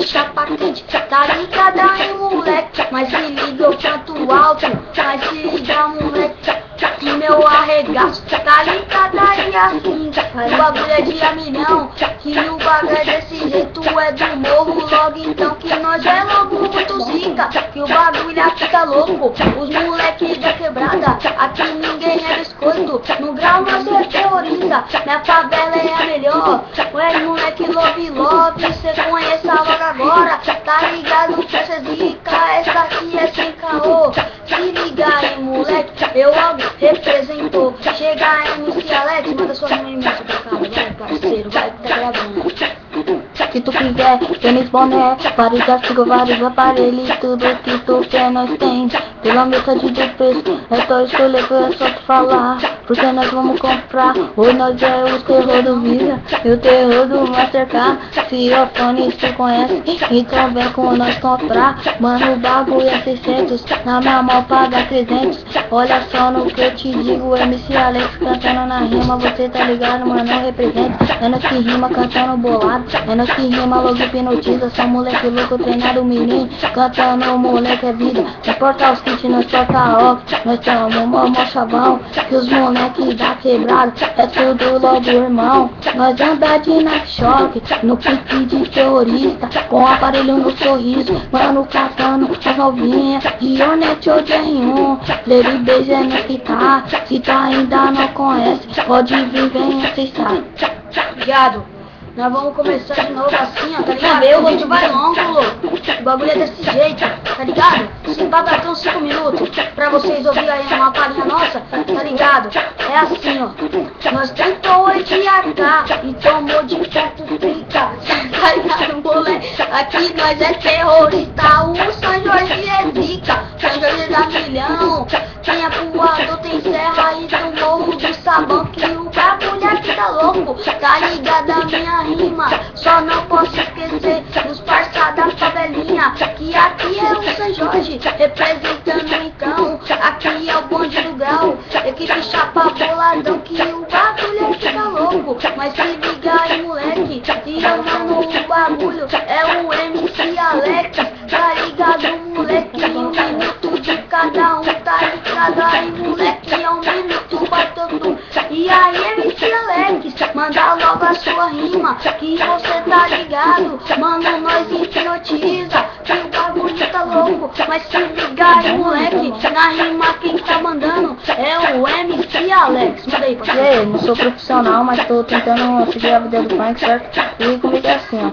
deixar pra quente. Tá ligado aí, moleque? Mas se liga, eu canto alto. Mas se liga, moleque, que meu arregaço. Tá ligado aí assim, o bagulho é de a milhão. Que o bagulho é desse jeito, é do morro. Logo então que nós é logo muito zica. Que o bagulho aqui tá louco. Os moleques da quebrada, aqui ninguém é biscoito. No grau nós é terrorista, minha favela é a melhor. Ué, moleque love love, cê conheça logo agora. Tá ligado que essa zica, essa aqui é sem caô. Se liga aí, moleque, eu logo representou. Chega aí, MC Alex, manda sua menina pra cá, vai parceiro, vai que tá gravando. Se tu quiser, tênis, boné, vários artigos, vários aparelhos, tudo que tu quer nós tem. Pela metade do preço, é só escolher, é só tu falar. Porque nós vamos comprar, hoje nós é o terror do Visa e o terror do Mastercard. Fiofone, tu conhece, então vem com nós comprar. Mano, o bagulho é 600, na minha mão paga 300. Olha só no que eu te digo, MC Alex cantando na rima, você tá ligado, mano, não representa. É nós que rima cantando bolado, é nós que rima logo hipnotiza. Só moleque louco, treinado menino, cantando moleque é vida. Não importa os kits, nós toca rock, nós tamo mó chavão. Que os moleque da quebrada, é tudo logo irmão. Nós anda de Nike Shock, no pique de terrorista, com aparelho no sorriso, mano cantando as novinhas, de Hornet ou de R1. Lady Beijo é no que tá, se tu ainda não conhece, pode vir, vem acessar. Obrigado. Nós vamos começar de novo assim, ó, tá ligado? O vídeo vai longo, louco. O bagulho é desse jeito, tá ligado? Sem babatão 5 minutos, pra vocês ouvirem aí uma palhinha nossa, tá ligado? É assim, ó. Nós tentou 8 de AK e tomou de ponto pica, tá ligado, moleque? Aqui nós é terrorista, o São Jorge é zica, São Jorge é da milhão. Quem é voador tem serra e do morro do sabão, que o bagulho aqui tá louco, tá ligado a minha rima. Só não posso esquecer dos parça da favelinha, que aqui é o São Jorge, representando então. Aqui é o bonde do grau, equipe chapa boladão, que o bagulho aqui tá louco. Mas se liga aí, moleque, e eu mano, o bagulho é o MC Alex, tá ligado, moleque? Um minuto de cada um, tá ligado aí, moleque? É um minuto pra todo. E aí, MC Alex, manda logo a sua rima, que você tá ligado, mano, nós hipnotiza, que o bagulho tá louco. Mas se liga aí, moleque, na rima quem tá mandando é o MC Alex. Manda aí, parceiro. Não sou profissional, mas tô tentando seguir a vida do funk, certo? E comigo é assim, ó.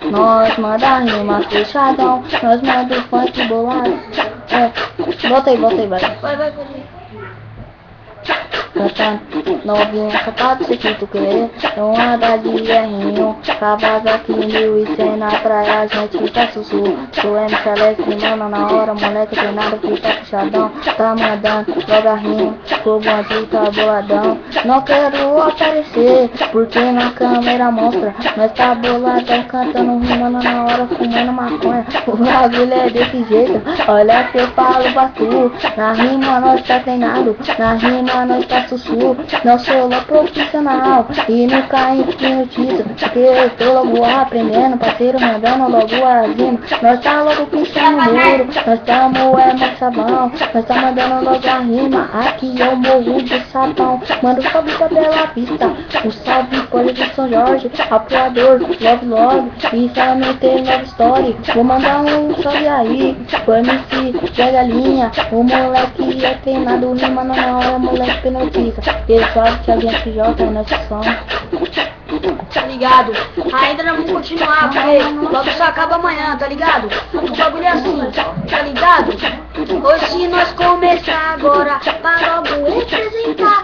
Nós manda rima fechadão, nós manda o funk bolado. Volta aí, vai. Vai. Cantando, novinha, safado, se que tu querer. Não anda de R1, Kawasaki 1100 na praia, a gente tá sussurro. Sou MC Alex, mano, na hora, moleque treinado que tá puxadão. Tá mandando, joga rima, fogo antigo, tá boladão. Não quero aparecer, porque na câmera mostra. Nós tá boladão, cantando, rimando na hora, fumando maconha. O bagulho é desse jeito, olha que eu falo pra tu. Na rima nós tá treinado, na rima nós tá sussurro. Não sou logo profissional e nunca hipnotizo, porque eu tô logo aprendendo, parceiro, mandando logo a rima. Nós tá logo pensando no muro, nós tamo mais sabão, nós tá mandando logo a rima. Aqui é o morro do sabão, manda um salve pra Bela Vista, um salve coisa de São Jorge, apoiador, love, isso é no ter love story. Vou mandar um salve aí pro MC da galinha, o moleque é treinado, rima na hora, moleque hipnotiza. Ele sabe que alguém se joga nessa som. Tá ligado? Ainda não vamos continuar, porque logo só acaba amanhã, tá ligado? O bagulho é assim, tá ligado? Hoje nós começar agora, pra logo representar.